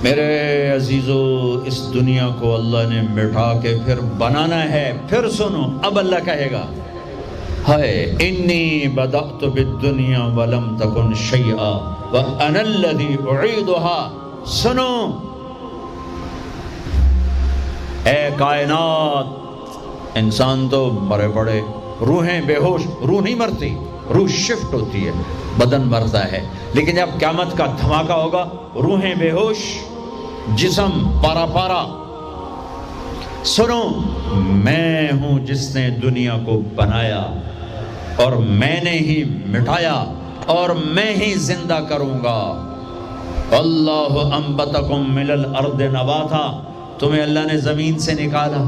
میرے عزیزو، اس دنیا کو اللہ نے مٹا کے پھر بنانا ہے۔ پھر سنو، اب اللہ کہے گا ہائے انی بدأت بالدنیا ولم تکن شیئا وانا الذی اعیدها۔ سنو اے کائنات، انسان تو مرے پڑے، روحیں بے ہوش، روح نہیں مرتی، روح شفٹ ہوتی ہے، بدن مرتا ہے، لیکن جب قیامت کا دھماکہ ہوگا روحیں بے ہوش، جسم پارا پارا۔ سنو، میں ہوں جس نے دنیا کو بنایا اور میں نے ہی مٹایا اور میں ہی زندہ کروں گا۔ اللہ انبتکم من الارض نباتا، تمہیں اللہ نے زمین سے نکالا،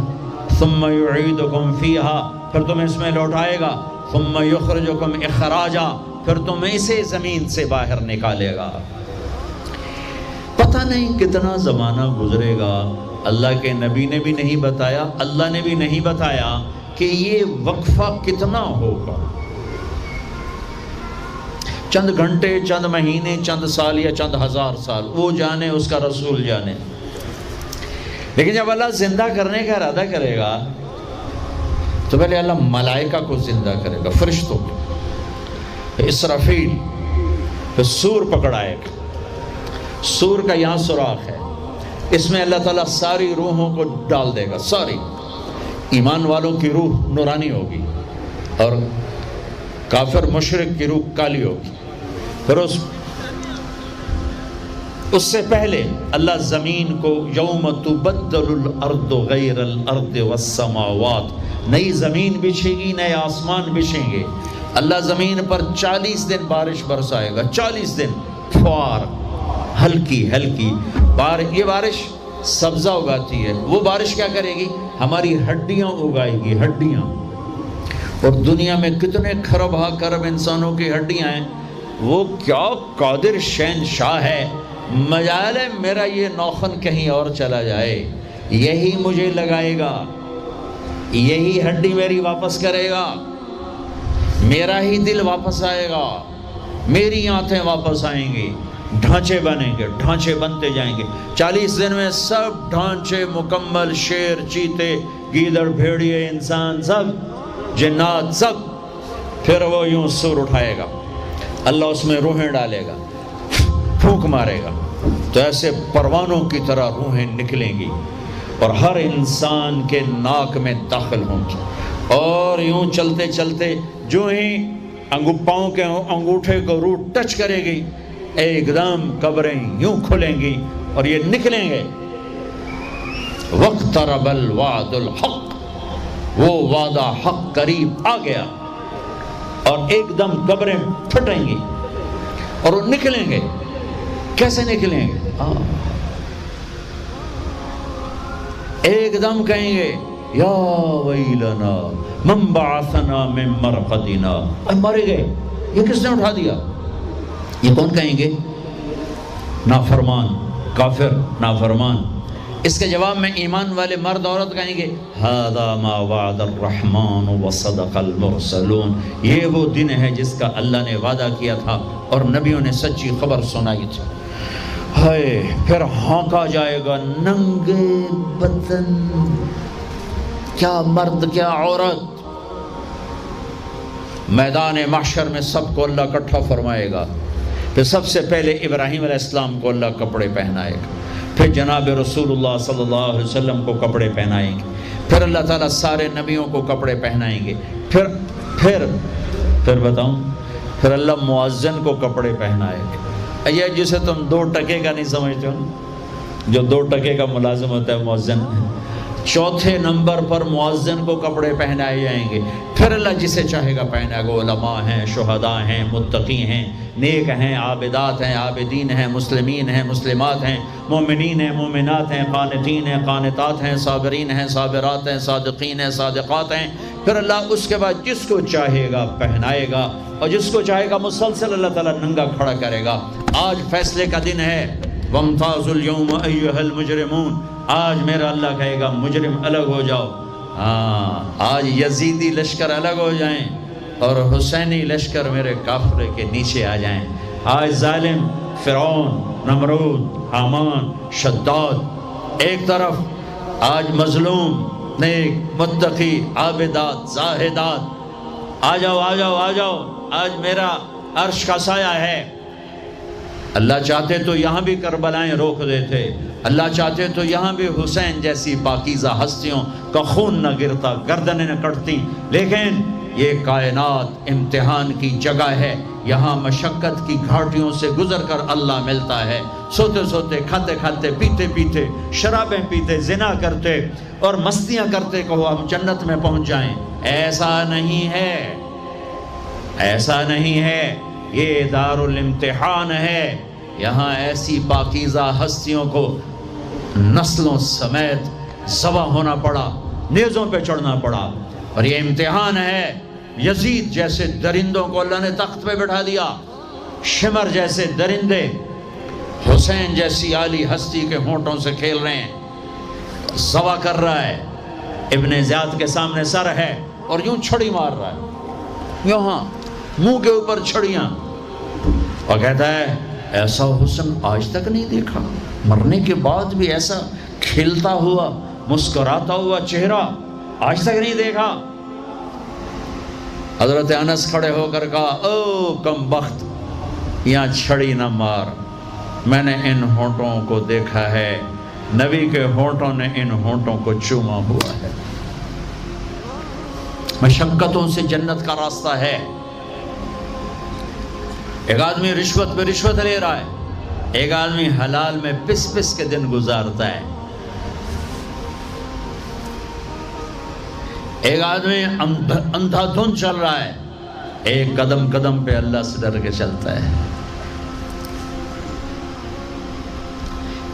ثم یعیدکم فیہا، پھر تمہیں اس میں لوٹائے گا، ثم یخرجکم اخراجا، پھر تمہیں اسے زمین سے باہر نکالے گا۔ پتہ نہیں کتنا زمانہ گزرے گا، اللہ کے نبی نے بھی نہیں بتایا، اللہ نے بھی نہیں بتایا کہ یہ وقفہ کتنا ہوگا۔ چند گھنٹے، چند مہینے، چند سال یا چند ہزار سال، وہ جانے، اس کا رسول جانے۔ لیکن جب اللہ زندہ کرنے کا ارادہ کرے گا تو پہلے اللہ ملائکہ کو زندہ کرے گا، فرشتوں کو، اسرافیل، پھر سور پکڑائے گا۔ سور کا یہاں سوراخ ہے، اس میں اللہ تعالیٰ ساری روحوں کو ڈال دے گا، ساری۔ ایمان والوں کی روح نورانی ہوگی اور کافر مشرک کی روح کالی ہوگی۔ پھر اس سے پہلے اللہ زمین کو یوم تبدل الارض غیر الارض والسماوات، نئی زمین بچھے گی، نئے آسمان بچھیں گے۔ اللہ زمین پر 40 دن بارش برسائے گا، 40 دن فوار، ہلکی ہلکی یہ بارش سبزہ اگاتی ہے، وہ بارش کیا کرے گی؟ ہماری ہڈیاں اگائے گی، ہڈیاں۔ اور دنیا میں کتنے کھرب انسانوں کی ہڈیاں ہیں، وہ کیا قادر شہنشاہ ہے، مجال ہے میرا یہ نوخن کہیں اور چلا جائے، یہی مجھے لگائے گا، یہی ہڈی میری واپس کرے گا، میرا ہی دل واپس آئے گا، میری آنتیں واپس آئیں گی، ڈھانچے بنیں گے، ڈھانچے بنتے جائیں گے۔ 40 دن میں سب ڈھانچے مکمل، شیر، چیتے، گیدڑ، بھیڑیے، انسان، سب جنات، سب۔ پھر وہ یوں سور اٹھائے گا، اللہ اس میں روحیں ڈالے گا، پھونک مارے گا، تو ایسے پروانوں کی طرح روحیں نکلیں گی اور ہر انسان کے ناک میں داخل ہوں گی، اور یوں چلتے چلتے جو ہی پاؤں کے انگوٹھے کو روح ٹچ کرے گی، ایک دم قبریں یوں کھلیں گی اور یہ نکلیں گے۔ وَاقْتَرَبَ الْوَعْدُ الْحَقِّ، وہ وعدہ حق قریب آ گیا، اور ایک دم قبریں پھٹیں گی اور وہ نکلیں گے۔ کیسے نکلیں گے؟ ایک دم کہیں گے یا ویلنا من بعثنا من مرقدنا، مرے گئے، یہ کس نے اٹھا دیا؟ یہ کون کہیں گے؟ نافرمان، کافر، نافرمان۔ اس کے جواب میں ایمان والے مرد عورت کہیں گے ھذا ما وعد الرحمن وصدق المرسلون، یہ وہ دن ہے جس کا اللہ نے وعدہ کیا تھا اور نبیوں نے سچی خبر سنائی تھی۔ ہائے، پھر ہانکا جائے گا، ننگے بدن، کیا مرد کیا عورت، میدان محشر میں سب کو اللہ اکٹھا فرمائے گا۔ پھر سب سے پہلے ابراہیم علیہ السلام کو اللہ کپڑے پہنائے گا، پھر جناب رسول اللہ صلی اللہ علیہ وسلم کو کپڑے پہنائیں گے، پھر اللہ تعالیٰ سارے نبیوں کو کپڑے پہنائیں گے، پھر بتاؤں، پھر اللہ مؤذن کو کپڑے پہنائے گا۔ یہ جسے تم 2 ٹکے کا نہیں سمجھتے ہو، جو 2 ٹکے کا ملازم ہوتا ہے مؤذن، 4تھے نمبر پر مؤذن کو کپڑے پہنائے جائیں گے۔ پھر اللہ جسے چاہے گا پہنائے گا، علماء ہیں، شہداء ہیں، متقی ہیں، نیک ہیں، عابدات ہیں، عابدین ہیں، مسلمین ہیں، مسلمات ہیں، مومنین ہیں، مومنات ہیں، قانتین ہیں، قانتات ہیں، صابرین ہیں، صابرات ہیں، صادقین ہیں، صادقات ہیں۔ پھر اللہ اس کے بعد جس کو چاہے گا پہنائے گا، اور جس کو چاہے گا مسلسل اللہ تعالیٰ ننگا کھڑا کرے گا۔ آج فیصلے کا دن ہے، وَامْتَازُوا الْيَوْمَ أَيُّهَا الْمُجْرِمُونَ، آج میرا اللہ کہے گا مجرم الگ ہو جاؤ۔ آج یزیدی لشکر الگ ہو جائیں اور حسینی لشکر میرے کافرے کے نیچے آ جائیں۔ آج ظالم فرعون، نمرود، حامان، شداد، ایک طرف آج مظلوم، نیک، متقی، عابدات، زاہدات، آ جاؤ آ جاؤ آ جاؤ، آج میرا عرش کا سایہ ہے۔ اللہ چاہتے تو یہاں بھی کربلائیں روک دیتے، اللہ چاہتے تو یہاں بھی حسین جیسی پاکیزہ ہستیوں کا خون نہ گرتا، گردنیں نہ کٹتی، لیکن یہ کائنات امتحان کی جگہ ہے، یہاں مشقت کی گھاٹیوں سے گزر کر اللہ ملتا ہے۔ سوتے سوتے، کھاتے کھاتے، پیتے پیتے، شرابیں پیتے، زنا کرتے اور مستیاں کرتے کہو ہم جنت میں پہنچ جائیں، ایسا نہیں ہے، ایسا نہیں ہے، یہ دار الامتحان ہے۔ یہاں ایسی پاکیزہ ہستیوں کو نسلوں سمیت ذبح ہونا پڑا، نیزوں پہ چڑھنا پڑا، اور یہ امتحان ہے۔ یزید جیسے درندوں کو اللہ نے تخت پہ بٹھا دیا، شمر جیسے درندے حسین جیسی عالی ہستی کے ہونٹوں سے کھیل رہے ہیں، ذبح کر رہا ہے، ابن زیاد کے سامنے سر ہے اور یوں چھڑی مار رہا ہے، یہاں منہ کے اوپر چھڑیاں، اور کہتا ہے ایسا حسن آج تک نہیں دیکھا، مرنے کے بعد بھی ایسا کھلتا ہوا مسکراتا ہوا چہرہ آج تک نہیں دیکھا۔ حضرت انس کھڑے ہو کر کہا او کم بخت، یہاں چھڑی نہ مار، میں نے ان ہونٹوں کو دیکھا ہے، نبی کے ہونٹوں نے ان ہونٹوں کو چوما ہوا ہے۔ مشقتوں سے جنت کا راستہ ہے۔ ایک آدمی رشوت پہ رشوت لے رہا ہے، ایک آدمی حلال میں پس پس کے دن گزارتا ہے، ایک آدمی اندھا دھن چل رہا ہے، ایک قدم قدم پہ اللہ سے ڈر کے چلتا ہے،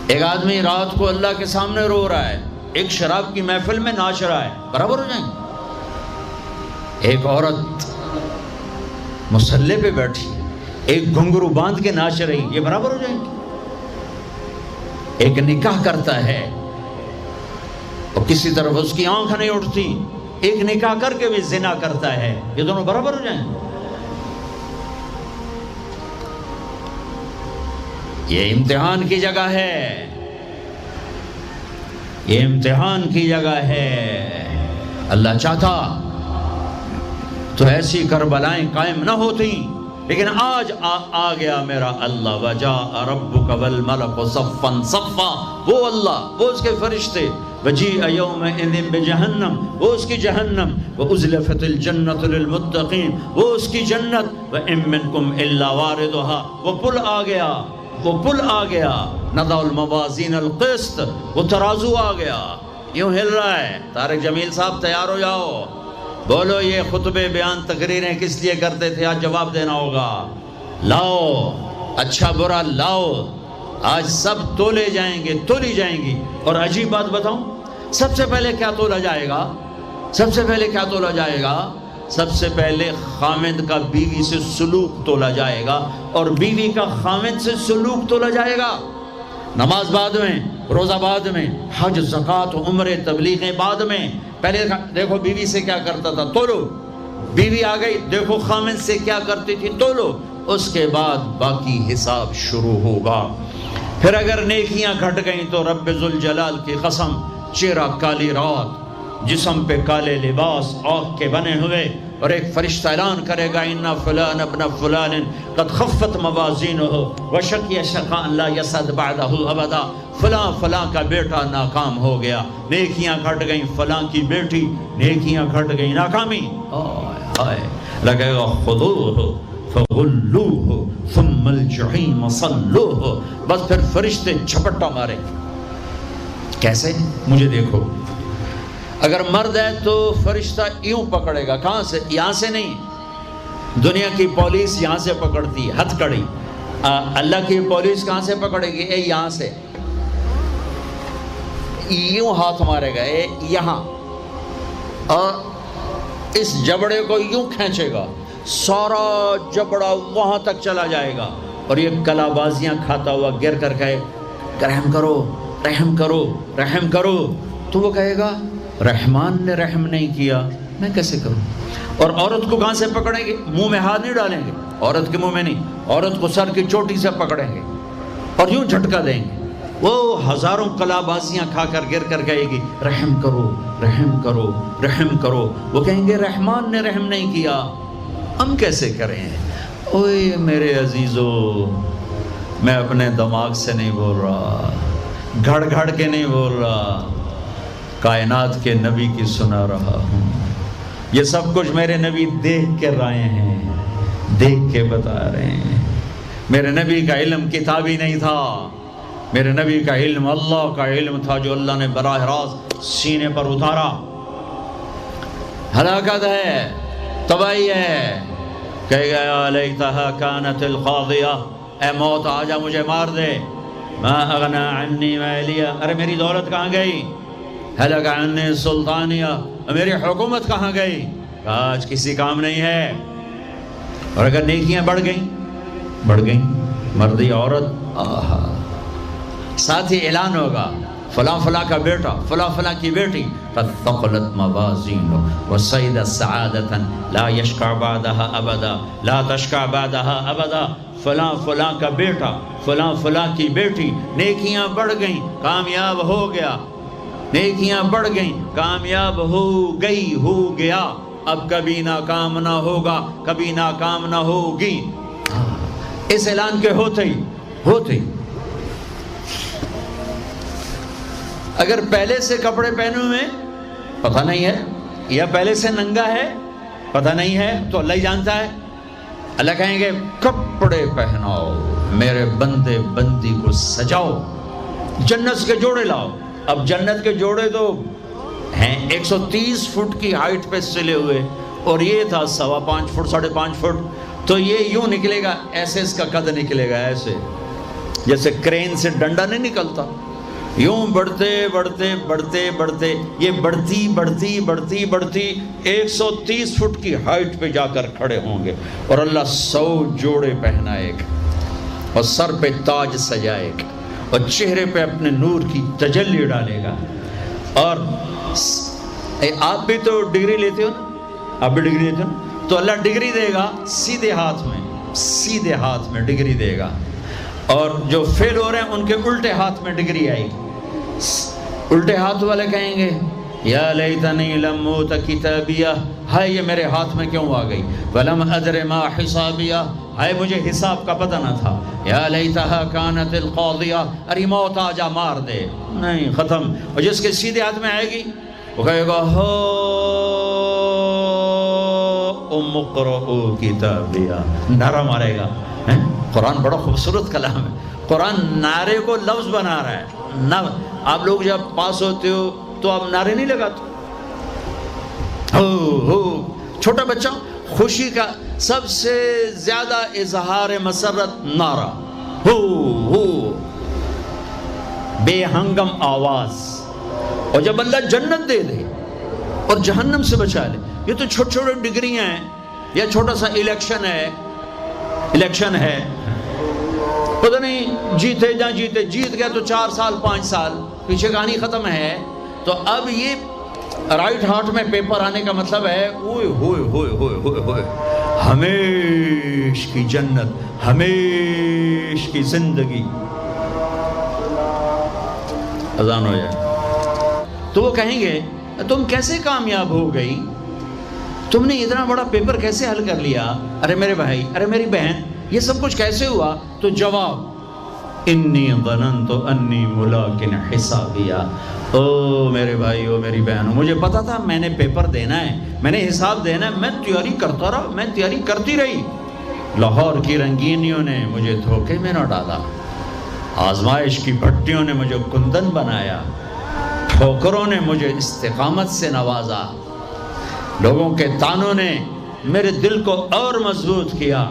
ایک آدمی رات کو اللہ کے سامنے رو رہا ہے، ایک شراب کی محفل میں ناچ رہا ہے، برابر ہو جائیں گے؟ ایک عورت مصلی پہ بیٹھی، ایک گھنگرو باندھ کے ناچ رہی، یہ برابر ہو جائیں گے؟ ایک نکاح کرتا ہے اور کسی طرف اس کی آنکھ نہیں اٹھتی، ایک نکاح کر کے بھی زنا کرتا ہے، یہ دونوں برابر ہو جائیں گے؟ یہ امتحان کی جگہ ہے، یہ امتحان کی جگہ ہے۔ اللہ چاہتا تو ایسی کربلائیں قائم نہ ہوتی، لیکن آج آ گیا میرا اللہ، وجاء ربک والملک صفا صفا، وہ اللہ، وہ اس کے فرشتے، وجیء یومئذ بجہنم، وہ اس کی جہنم، وازلفت الجنۃ للمتقین، وہ اس کی جنت، وان منکم الا واردها، وہ پل آ گیا، وہ پل آ گیا، نضع الموازین القسط، وہ ترازو آ گیا، یوں ہل رہا ہے۔ طارق جمیل صاحب تیار ہو جاؤ، بولو یہ خطبے بیان تقریریں کس لیے کرتے تھے، آج جواب دینا ہوگا، لاؤ اچھا برا لاؤ، آج سب تولے جائیں گے، تولی جائیں گی۔ اور عجیب بات بتاؤں، سب سے پہلے کیا تولا جائے گا؟ سب سے پہلے کیا تولا جائے گا؟ سب سے پہلے خامد کا بیوی سے سلوک تولا جائے گا، اور بیوی کا خامد سے سلوک تولا جائے گا۔ نماز بعد میں، روزہ بعد میں، حج، زکوٰۃ، عمرے، تبلیغیں بعد میں۔ پہلے دیکھو بیوی سے کیا کرتا تھا، تولو، بیوی آ گئی، دیکھو خامد سے کیا کرتی تھی، تولو، اس کے بعد باقی حساب شروع ہوگا۔ پھر اگر نیکیاں گھٹ گئیں تو رب ذوالجلال کی قسم، چہرہ کالی رات، جسم پہ کالے لباس آگ کے بنے ہوئے، اور ایک فرشتہ اعلان کرے گا ان فلان ابن فلان قد خفت موازینہ وشقی شقاء لا یسعد بعدہ ابدا، فلاں فلاں کا بیٹا ناکام ہو گیا، نیکیاں گھٹ گئیں، فلاں کی بیٹی نیکیاں گھٹ گئیں، ناکامی، ہائے لگے گا خذوہ فغلوہ ثم الجحیم صلوہ، بس پھر فرشتے جھپٹا مارے۔ کیسے؟ مجھے دیکھو، اگر مرد ہے تو فرشتہ یوں پکڑے گا، کہاں سے؟ یہاں سے نہیں، دنیا کی پولیس یہاں سے پکڑتی ہے، ہتھ کڑی، اللہ کی پولیس کہاں سے پکڑے گی؟ اے یہاں سے، یوں ہاتھ مارے گا، اے یہاں، اور اس جبڑے کو یوں کھینچے گا، سارا جبڑا وہاں تک چلا جائے گا، اور یہ کلا بازیاں کھاتا ہوا گر کر کہے رحم کرو رحم کرو رحم کرو، تو وہ کہے گا رحمان نے رحم نہیں کیا، میں کیسے کروں؟ اور عورت کو کہاں سے پکڑیں گے؟ منہ میں ہاتھ نہیں ڈالیں گے، عورت کے منہ میں نہیں، عورت کو سر کی چوٹی سے پکڑیں گے، اور یوں جھٹکا دیں گے، وہ ہزاروں کلابازیاں کھا کر گر کر کہے گی رحم کرو رحم کرو رحم کرو، وہ کہیں گے رحمان نے رحم نہیں کیا، ہم کیسے کریں؟ اوے میرے عزیزو، میں اپنے دماغ سے نہیں بول رہا، گھڑ گھڑ کے نہیں بول رہا، کائنات کے نبی کی سنا رہا ہوں۔ یہ سب کچھ میرے نبی دیکھ کے رائے ہیں، دیکھ کے بتا رہے ہیں۔ میرے نبی کا علم کتابی نہیں تھا، میرے نبی کا علم اللہ کا علم تھا، جو اللہ نے براہ راست سینے پر اتارا۔ ہلاکت ہے، تباہی ہے، کہے گا یا لیتہا کانت القاضیہ، اے موت آجا مجھے مار دے، ما اغنا عنی مالیہ، ارے میری دولت کہاں گئی؟ ہلک عنی سلطانیہ، میری حکومت کہاں گئی؟ آج کسی کام نہیں ہے۔ اور اگر نیکیاں بڑھ گئیں، مردی عورت، آہا، ساتھ ہی اعلان ہوگا فلاں فلاں کا بیٹا، فلاں فلاں کی بیٹی، قد ثقلت موازینہ وصعد سعادۃ لا یشقى بعدها ابدا، لا تشقى بعدها ابدا، فلاں فلاں کا بیٹا، فلاں فلاں کی بیٹی، نیکیاں بڑھ گئیں، کامیاب ہو گیا، نیکیاں بڑھ گئیں، کامیاب ہو گیا، اب کبھی ناکام نہ ہوگا، کبھی ناکام نہ ہوگی۔ اس اعلان کے ہوتے ہی اگر پہلے سے کپڑے پہنے ہوئے پتہ نہیں ہے، یا پہلے سے ننگا ہے پتہ نہیں ہے، تو اللہ ہی جانتا ہے۔ اللہ کہیں گے کپڑے پہناؤ، میرے بندے بندی کو سجاؤ، جنت کے جوڑے لاؤ۔ اب جنت کے جوڑے تو ہیں 130 فٹ کی ہائٹ پہ سلے ہوئے، اور یہ تھا 5.25 فٹ 5.5 فٹ، تو یہ یوں نکلے گا، ایسے اس کا قد نکلے گا، ایسے جیسے کرین سے ڈنڈا نہیں نکلتا، یوں بڑھتے بڑھتے بڑھتے بڑھتے یہ بڑھتی 130 فٹ کی ہائٹ پہ جا کر کھڑے ہوں گے، اور اللہ 100 جوڑے پہنائے گا، اور سر پہ تاج سجائے گا، اور چہرے پہ اپنے نور کی تجلی ڈالے گا۔ اور آپ بھی تو ڈگری لیتے ہو نا، آپ بھی ڈگری لیتے ہو نا، تو اللہ ڈگری دے گا سیدھے ہاتھ میں ڈگری دے گا، اور جو فیل ہو رہے ہیں ان کے الٹے ہاتھ میں ڈگری آئے گی۔ الٹے ہاتھ والے کہیں گے یا لیتنی لم اوت کتابیہ، ہائے یہ میرے ہاتھ میں کیوں آ گئی، ولم ادر ما حسابیہ، ہائے مجھے حساب کا پتہ نہ تھا، یا لیتہا کانت القاضیہ، ارے موت آجا مار دے، نہیں ختم۔ اور جس کے سیدھے ہاتھ میں آئے گی وہ کہے گا ہو ام اقرؤ کتابیہ، نعرہ مارے گا۔ قرآن بڑا خوبصورت کلام ہے، قرآن نعرے کو لفظ بنا رہا ہے۔ آپ لوگ جب پاس ہوتے ہو تو آپ نعرے نہیں لگاتے، ہو چھوٹا بچہ خوشی کا سب سے زیادہ اظہار مسرت نعرہ، ہو بے ہنگم آواز۔ اور جب اللہ جنت دے دے اور جہنم سے بچا لے، یہ تو چھوٹے چھوٹے ڈگریاں ہیں، یا چھوٹا سا الیکشن ہے، پتہ نہیں جیتے جا جیتے، جیت گیا تو 4 سال 5 سال، پیچھے کہانی ختم ہے۔ تو اب یہ رائٹ ہارٹ میں پیپر آنے کا مطلب ہے اوئے ہوئے ہوئے ہوئے ہوئے ہوئے ہمیش کی جنت، ہمیش کی زندگی۔ اذان ہو جائے تو وہ کہیں گے تم کیسے کامیاب ہو گئی، تم نے اتنا بڑا پیپر کیسے حل کر لیا، ارے میرے بھائی، ارے میری بہن، یہ سب کچھ کیسے ہوا؟ تو جواب انی ظننت انی ملاق حسابیہ، او میرے بھائی، او میری بہن، مجھے پتا تھا میں نے پیپر دینا ہے، میں نے حساب دینا ہے، میں تیاری کرتا رہا، میں تیاری کرتی رہی۔ لاہور کی رنگینیوں نے مجھے دھوکے میں نہ ڈالا، آزمائش کی بھٹیوں نے مجھے کندن بنایا، ٹھوکروں نے مجھے استقامت سے نوازا، لوگوں کے تانوں نے میرے دل کو اور مضبوط کیا،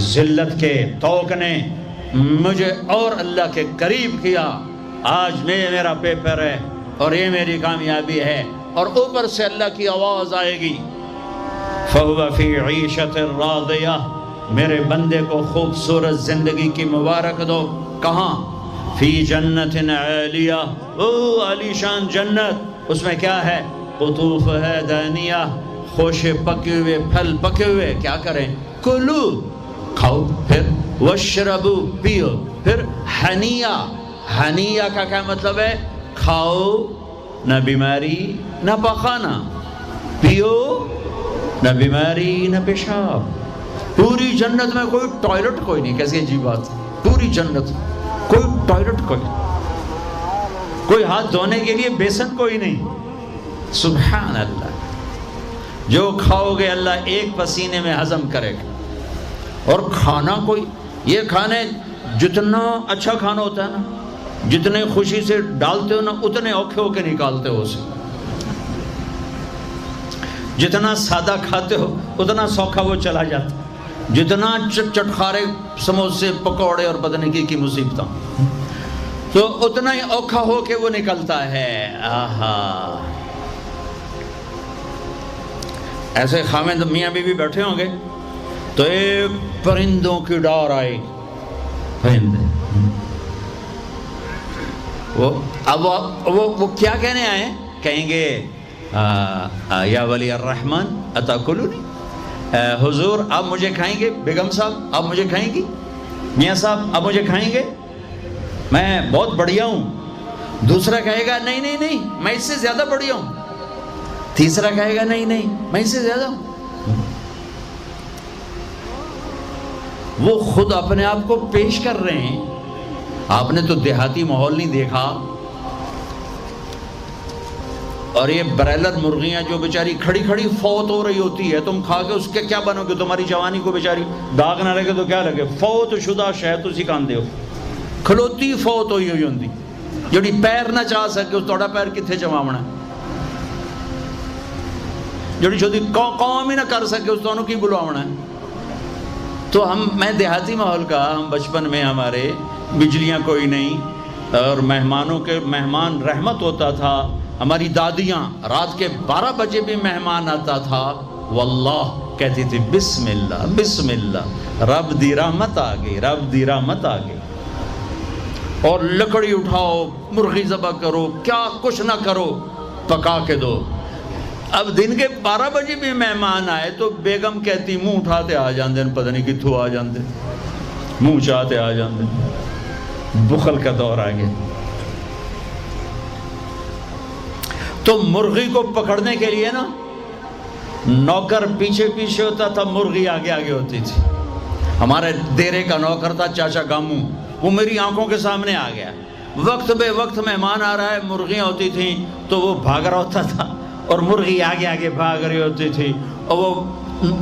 ذلت کے توق نے مجھے اور اللہ کے قریب کیا۔ آج میرا پیپر ہے اور یہ میری کامیابی ہے، اور اوپر سے اللہ کی آواز آئے گی فَهُوَ فِي عِيشَةٍ رَاضِيَةٍ، میرے بندے کو خوبصورت زندگی کی مبارک دو۔ کہاں؟ فی جنت عالیہ، او عالی شان جنت، اس میں کیا ہے؟ قطوف ہے دانیہ، خوشے پکے ہوئے، پھل پکے ہوئے، کیا کریں؟ کلو، کھاؤ، پھر وشربو، پیو، پھر ہنیا، ہنیا کا کیا مطلب ہے؟ کھاؤ نہ بیماری نہ پخانا، پیو نہ بیماری نہ پیشاب۔ پوری جنت میں کوئی ٹوائلٹ کوئی نہیں، کیسی عجیب بات، پوری جنت کوئی ٹوائلٹ کوئی نہیں، کوئی ہاتھ دھونے کے لیے بیسن کوئی نہیں۔ سبحان اللہ، جو کھاؤ گے اللہ ایک پسینے میں ہضم کرے گا۔ اور کھانا کوئی، یہ کھانے جتنا اچھا کھانا ہوتا ہے نا، جتنے خوشی سے ڈالتے ہو نا اتنے اوکھے ہو کے نکالتے ہو اسے، جتنا سادہ کھاتے ہو اتنا سوکھا وہ چلا جاتا، جتنا چٹخارے سموسے پکوڑے اور پتہ نہیں کی مصیبتاں تو اتنا ہی اوکھا ہو کے وہ نکلتا ہے۔ آہا، ایسے خامد میاں بیوی بیٹھے ہوں گے تو ایک پرندوں کی ڈار آئے، پرندے وہ کیا کہنے آئے؟ کہیں گے یا ولی الرحمن اتاکلونی، حضور آپ مجھے کھائیں گے؟ بیگم صاحب آپ مجھے کھائیں گی؟ میاں صاحب آپ مجھے کھائیں گے؟ میں بہت بڑھیا ہوں۔ دوسرا کہے گا نہیں نہیں نہیں میں اس سے زیادہ بڑھیا ہوں۔ تیسرا کہے گا نہیں نہیں میں اس سے زیادہ ہوں۔ وہ خود اپنے آپ کو پیش کر رہے ہیں۔ آپ نے تو دیہاتی ماحول نہیں دیکھا، اور یہ برائلر مرغیاں جو بیچاری کھڑی کھڑی فوت ہو رہی ہوتی ہے، تم کھا کے اس کے کیا بنو گے؟ تمہاری جوانی کو بیچاری داغ نہ لگے تو کیا لگے؟ فوت شدہ شہد تسی کھاندے ہو، کھلوتی فوت ہوئی ہوئی ہوندی، جڑی پیر نہ چاہ سکے اس توڑا پیر کتھے چماونا، جڑی شدی قوم ہی نہ کر سکے اس تو کی بلواونا ہے۔ تو میں دیہاتی ماحول کا، ہم بچپن میں ہمارے بجلیاں کوئی نہیں، اور مہمانوں کے مہمان رحمت ہوتا تھا۔ ہماری دادیاں رات کے 12 بجے بھی مہمان آتا تھا، واللہ کہتی تھی بسم اللہ بسم اللہ، رب دی رحمت آ گئی، رب دی رحمت آ گئی۔ اور لکڑی اٹھاؤ، مرغی ذبح کرو، کیا کچھ نہ کرو، پکا کے دو۔ اب دن کے 12 بجے بھی مہمان آئے تو بیگم کہتی منہ اٹھاتے آ جاندے، پتہ نہیں کتھوں آ جاندے، منہ چاہتے آ جاندے۔ بخل کا دور آ گیا۔ تو مرغی کو پکڑنے کے لیے نا نوکر پیچھے پیچھے ہوتا تھا، مرغی آگے آگے ہوتی تھی۔ ہمارے دیرے کا نوکر تھا چاچا گامو، وہ میری آنکھوں کے سامنے آ گیا۔ وقت بے وقت مہمان آ رہا ہے، مرغیاں ہوتی تھیں تو وہ بھاگ رہا ہوتا تھا، اور مرغی آگے آگے بھاگ رہی ہوتی تھی، اور وہ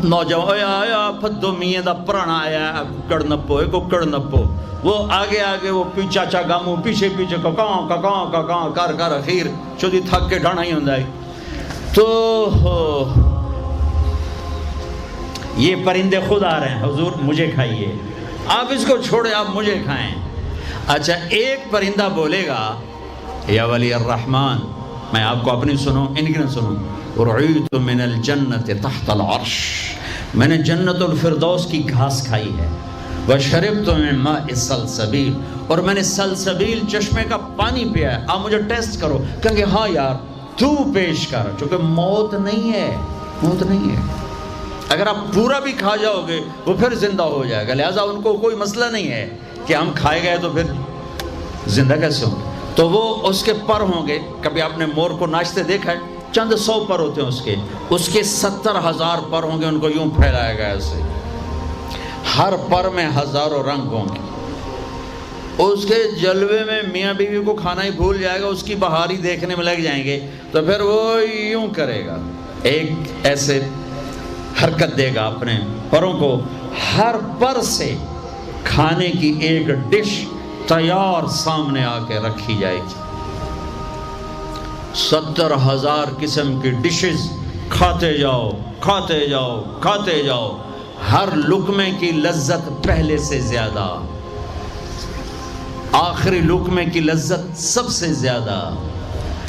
نوجوان آیا پھدو میاں دا پرانا آیا ککڑ نپو، ایک ککڑ نپو، وہ آگے آگے، وہ چاچا گامو پیچھے پیچھے ککاں ککاں ککاں کر کر اخیر چودی تھک کے ڈھانا ہی ہوں ہے۔ تو یہ پرندے خود آ رہے ہیں، حضور مجھے کھائیے، آپ اس کو چھوڑے، آپ مجھے کھائیں۔ اچھا ایک پرندہ بولے گا یا ولی الرحمن، میں آپ کو اپنی سنوں، ان کی نہ سنوں، رعیت من الجنت تحت العرش، میں نے جنت الفردوس کی گھاس کھائی ہے، وشربت من ماء السلسبیل، اور میں نے سلسبیل چشمے کا پانی پیا ہے، آپ مجھے ٹیسٹ کرو۔ کہیں گے ہاں یار تو پیش کر، چونکہ موت نہیں ہے، موت نہیں ہے، اگر آپ پورا بھی کھا جاؤ گے وہ پھر زندہ ہو جائے گا، لہٰذا ان کو کوئی مسئلہ نہیں ہے کہ ہم کھائے گئے تو پھر زندہ کیسے ہوں گے۔ تو وہ اس کے پر ہوں گے، کبھی آپ نے مور کو ناچتے دیکھا ہے؟ چند 100 پر ہوتے ہیں اس کے 70,000 پر ہوں گے، ان کو یوں پھیلایا گیا ایسے، ہر پر میں ہزاروں رنگ ہوں گے۔ اس کے جلوے میں میاں بیوی کو کھانا ہی بھول جائے گا، اس کی بہاری دیکھنے میں لگ جائیں گے، تو پھر وہ یوں کرے گا، ایک ایسے حرکت دے گا اپنے پروں کو، ہر پر سے کھانے کی ایک ڈش تیار سامنے آ کے رکھی جائے گی۔ 70,000 قسم کی ڈشز، کھاتے جاؤ کھاتے جاؤ کھاتے جاؤ، ہر لقمے کی لذت پہلے سے زیادہ، آخری لقمے کی لذت سب سے زیادہ۔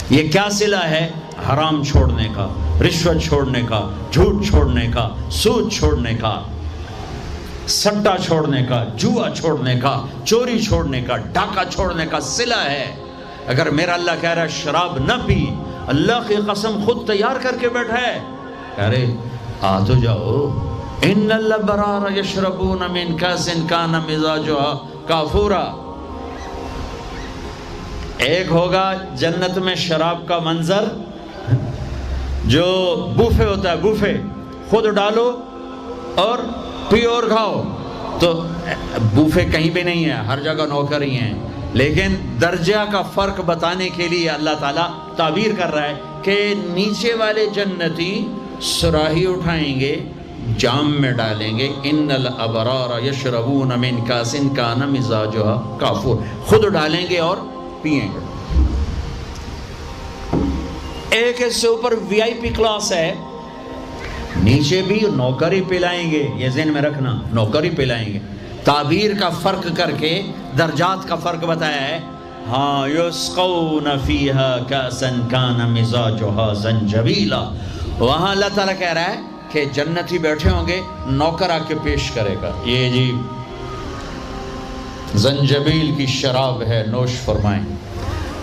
یہ کیا صلہ ہے؟ حرام چھوڑنے کا، رشوت چھوڑنے کا، جھوٹ چھوڑنے کا، سود چھوڑنے کا، سٹا چھوڑنے کا، جوا چھوڑنے کا، چوری چھوڑنے کا، ڈاکہ چھوڑنے کا صلہ ہے۔ اگر میرا اللہ کہہ رہا ہے شراب نہ پی، اللہ کی قسم خود تیار کر کے بیٹھا ہے، کہہ رہے آ تو جاؤ، ان الابرار یشربون من کاس کان مزاجها کافورا. ایک ہوگا جنت میں شراب کا منظر جو بوفے ہوتا ہے, بوفے خود ڈالو اور پیو اور کھاؤ. تو بوفے کہیں بھی نہیں ہے, ہر جگہ نوکر ہی ہیں, لیکن درجہ کا فرق بتانے کے لیے اللہ تعالیٰ تعبیر کر رہا ہے کہ نیچے والے جنتی سراہی اٹھائیں گے, جام میں ڈالیں گے, ان الابرار یشربون من کاس کان مزاجها کافور, خود ڈالیں گے اور پئیں گے. ایک اس سے اوپر وی آئی پی کلاس ہے, نیچے بھی نوکر ہی پلائیں گے, یہ ذہن میں رکھنا, نوکر ہی پلائیں گے. تعبیر کا فرق کر کے درجات کا فرق بتایا ہے. ہاں یسقون فیہا کاسا کان مزاجها زنجبیلا, وہاں اللہ تعالیٰ کہہ رہا ہے کہ جنتی بیٹھے ہوں گے, نوکر آ کے پیش کرے گا, یہ جی زنجبیل کی شراب ہے, نوش فرمائیں.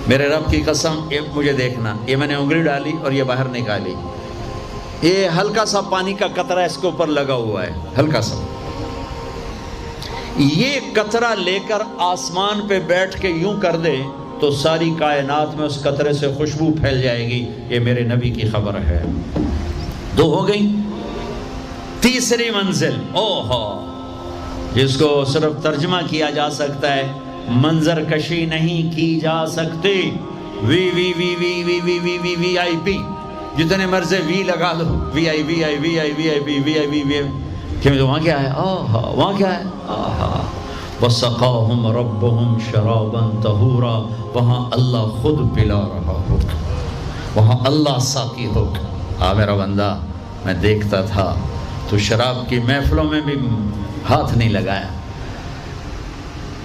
میرے رب کی قسم, یہ مجھے دیکھنا, یہ میں نے انگلی ڈالی اور یہ باہر نکالی, یہ ہلکا سا پانی کا قطرہ اس کے اوپر لگا ہوا ہے, ہلکا سا. یہ قطرہ لے کر آسمان پہ بیٹھ کے یوں کر دے تو ساری کائنات میں اس قطرے سے خوشبو پھیل جائے گی. یہ میرے نبی کی خبر ہے. 2 ہو گئی. تیسری منزل, جس کو صرف ترجمہ کیا جا سکتا ہے, منظر کشی نہیں کی جا سکتی. وی وی وی وی وی وی وی وی وی آئی پی, جتنے مرضی وی لگا دو, وی آئی وی آئی وی آئی وی آئی پی وی آئی وی وی. وہاں کیا ہے, وہاں کیا ہے, وَسَقَاهُمْ رَبُّهُمْ شَرَابًا طَهُورًا, وہاں اللہ خود پلا رہا ہوگا, وہاں اللہ ساقی ہوگا. میرا بندہ, میں دیکھتا تھا تو شراب کی محفلوں میں بھی ہاتھ نہیں لگایا,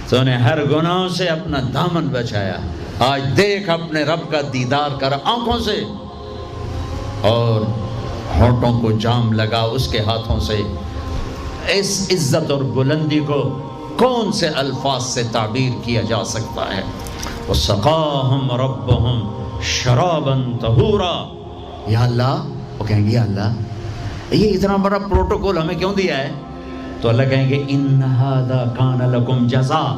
تو نے ہر گناہوں سے اپنا دامن بچایا. آج دیکھ اپنے رب کا دیدار کر آنکھوں سے, اور ہونٹوں کو جام لگا اس کے ہاتھوں سے. اس عزت اور بلندی کو کون سے الفاظ سے تعبیر کیا جا سکتا ہے؟ وَسَقَاهُمْ رَبُّهُمْ شَرَابًا طَهُورًا. یا اللہ, وہ کہیں گے یا اللہ یہ اتنا بڑا پروٹوکول ہمیں کیوں دیا ہے؟ تو اللہ کہیں گے اِنَّ هَذَا كَانَ لَكُمْ جَزَاءً,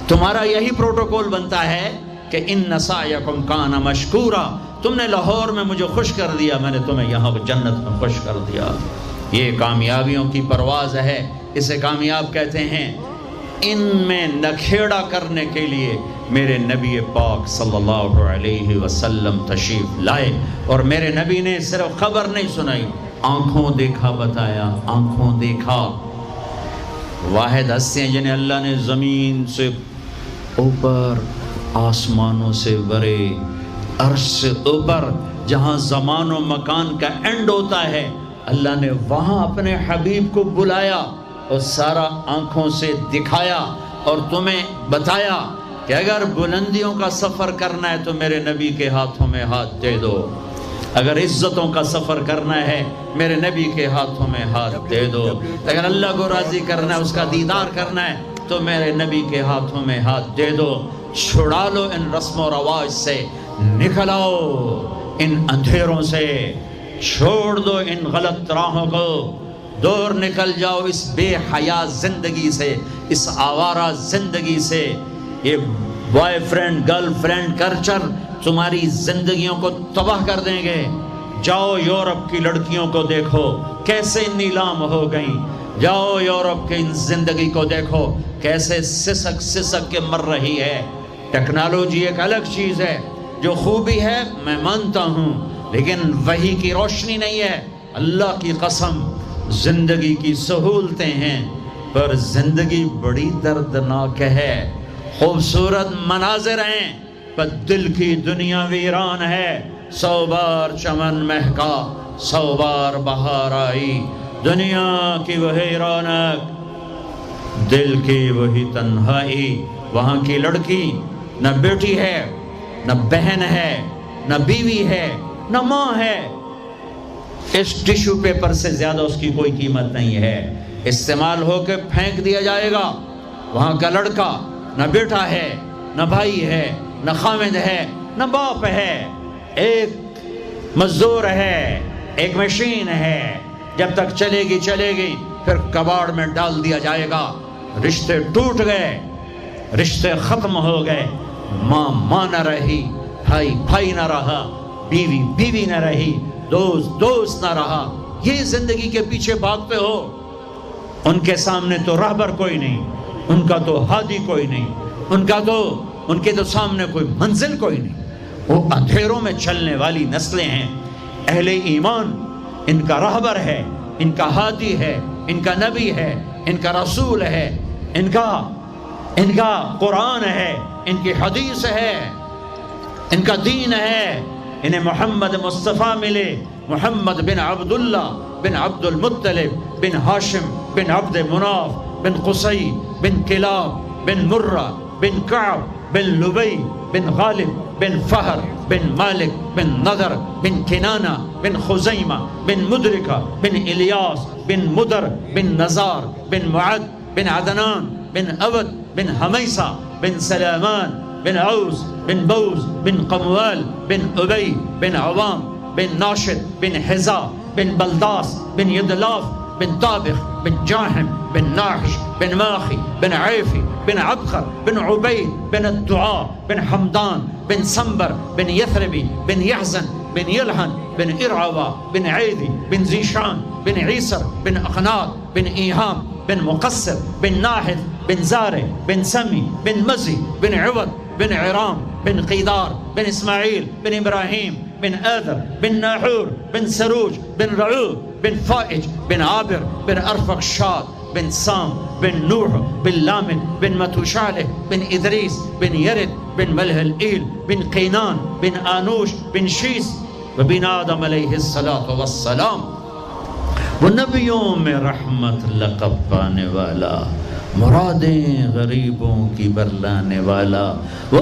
تمہارا یہی پروٹوکول بنتا ہے کہ اِنَّ سَعْيَكُمْ كَانَ مَشْكُورًا, تم نے لاہور میں مجھے خوش کر دیا, میں نے تمہیں یہاں جنت میں خوش کر دیا. یہ کامیابیوں کی پرواز ہے, اسے کامیاب کہتے ہیں. ان میں نکھیڑا کرنے کے لیے میرے نبی پاک صلی اللہ علیہ وسلم تشریف لائے, اور میرے نبی نے صرف خبر نہیں سنائی, آنکھوں دیکھا بتایا, آنکھوں دیکھا. واحد ہستیاں جنہیں اللہ نے زمین سے اوپر, آسمانوں سے برے, عرش سے اوپر, جہاں زمان و مکان کا اینڈ ہوتا ہے, اللہ نے وہاں اپنے حبیب کو بلایا اور سارا آنکھوں سے دکھایا, اور تمہیں بتایا کہ اگر بلندیوں کا سفر کرنا ہے تو میرے نبی کے ہاتھوں میں ہاتھ دے دو, اگر عزتوں کا سفر کرنا ہے میرے نبی کے ہاتھوں میں ہاتھ دے دو, اگر اللہ کو راضی کرنا ہے, اس کا دیدار کرنا ہے تو میرے نبی کے ہاتھوں میں ہاتھ دے دو. چھڑا لو ان رسم و رواج سے, نکل آؤ ان اندھیروں سے, چھوڑ دو ان غلط راہوں کو, دور نکل جاؤ اس بے حیا زندگی سے, اس آوارہ زندگی سے. یہ boy friend girl friend culture تمہاری زندگیوں کو تباہ کر دیں گے. جاؤ یورپ کی لڑکیوں کو دیکھو کیسے نیلام ہو گئیں, جاؤ یورپ کی زندگی کو دیکھو کیسے سسک سسک کے مر رہی ہے. ٹیکنالوجی ایک الگ چیز ہے, جو خوبی ہے میں مانتا ہوں, لیکن وحی کی روشنی نہیں ہے. اللہ کی قسم زندگی کی سہولتیں ہیں, پر زندگی بڑی دردناک ہے. خوبصورت مناظر ہیں پر دل کی دنیا ویران ہے. 100 بار چمن مہکا 100 بار بہار آئی, دنیا کی وہی رونق دل کی وہی تنہائی. وہاں کی لڑکی نہ بیٹی ہے, نہ بہن ہے, نہ بیوی ہے, نہ ماں ہے. اس ٹیشو پیپر سے زیادہ اس کی کوئی قیمت نہیں ہے, استعمال ہو کے پھینک دیا جائے گا. وہاں کا لڑکا نہ بیٹا ہے, نہ بھائی ہے, نہ خامد ہے, نہ باپ ہے, ایک مزدور ہے, ایک مشین ہے. جب تک چلے گی پھر کباڑ میں ڈال دیا جائے گا. رشتے ٹوٹ گئے، رشتے ختم ہو گئے، ماں ماں نہ رہی، بھائی بھائی نہ رہا، بیوی بیوی نہ رہی، دوست دوست نہ رہا، یہ زندگی کے پیچھے بھاگتے ہو۔ ان کے سامنے تو راہبر کوئی نہیں، ان کا تو ہادی کوئی نہیں، ان کے تو سامنے کوئی منزل کوئی نہیں، وہ اندھیروں میں چلنے والی نسلیں ہیں۔ اہل ایمان ان کا راہبر ہے، ان کا ہادی ہے، ان کا نبی ہے، ان کا رسول ہے، ان کا قرآن ہے، ان کی حدیث ہے، ان کا دین ہے۔ انہیں محمد مصطفیٰ ملے، محمد بن عبداللہ بن عبد المطلب بن ہاشم بن عبد مناف بن قصی بن کلاب بن مرہ بن کعب بن لبی بن غالب بن فہر بن مالک بن نضر بن کنانہ بن خزیمہ بن مدرکہ بن الیاس بن مدر بن نزار بن معد بن عدنان بن عبد بن حمیسہ بن سلامان بن عوز بن بوز بن قموال بن ابی بن عوام بن ناشد بن حزا بن بلداس بن یدلاف بن طابخ بن جاحم بن ناحش بن ماخی بن عیفی بن عبخر بن عبید بن الدعاء بن حمدان بن سنبر بن یثربی بن یحزن بن یلحن بن ارعوا بن عیدی بن زیشان بن عیسر بن اخناق بن ایہام بن مقصر بن ناحد بن زارع بن سمی بن مزی بن عوض بن عرام بن قیدار بن اسماعیل بن ابراہیم بن آذر بن ناحور بن سروج بن رعوب بن فائج بن عابر بن ارفخشاد بن سام بن نوح بن لامن بن متوشالح بن ادریس بن یرد بن ملح الایل بن قینان بن آنوش بن شیس وبن آدم علیہ السلام۔ وہ نبیوں میں رحمت لقب پانے والا، مرادیں غریبوں کی برلانے والا، وہ